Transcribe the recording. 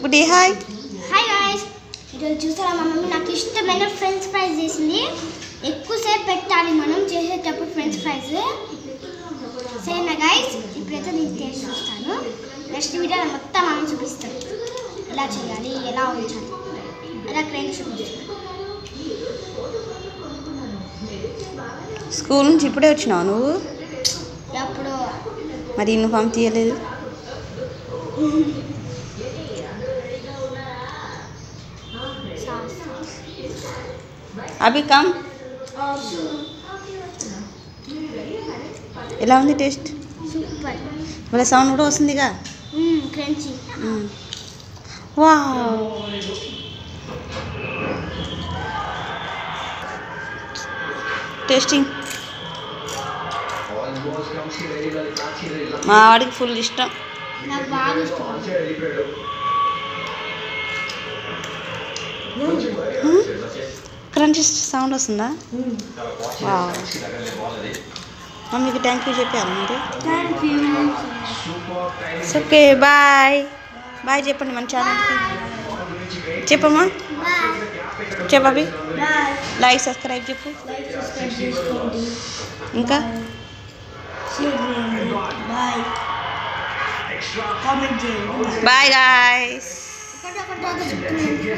బుడ్డి hi. Hi guys, ఈరోజు చూసారా మా మమ్మీ నాకు ఇష్టమైన ఫ్రెంచ్ ఫ్రైస్ చేసింది. ఎక్కువసేపు పెట్టాలి మనం చేసేటప్పుడు ఫ్రెంచ్ ఫ్రైస్. సరేనా గాయ్స్, ఇప్పుడైతే నేను టేస్ట్ చూస్తాను. నెక్స్ట్ వీడియోలో మొత్తం మమ్మీ చూపిస్తాను ఎలా చేయాలి, ఎలా ఉంచాలి, ఎలా ఫ్రెండ్స్ చూపిస్తాను. స్కూల్ నుంచి ఇప్పుడే వచ్చినావు నువ్వు? ఎప్పుడు మరి యూనిఫామ్ తీయలేదు? అభి కమ్. ఎలా ఉంది టేస్ట్? సూపర్. మళ్ళీ సౌండ్ కూడా వస్తుందిగా. క్రంచీ. Wow, tasting. మా వాడికి ఫుల్ ఇష్టం. నాకు బాగా ఇష్టం. క్రంచ్ సౌండ్ వస్తుందా? వావ్. మమ్మీకి థ్యాంక్ యూ చెప్పాను మీరు. Thank you. Okay, bye bye చెప్పండి మన ఛానల్కి. చెప్పమ్మా, చెప్పవి. బాయ్. లైక్ సబ్స్క్రైబ్ చెప్పు. లైక్ సబ్స్క్రైబ్ చేసుకోండి. ఇంకా షేర్ చేయండి. బాయ్. కామెంట్ చేయండి. Bye guys. ఒకటి చెప్తున్నాను.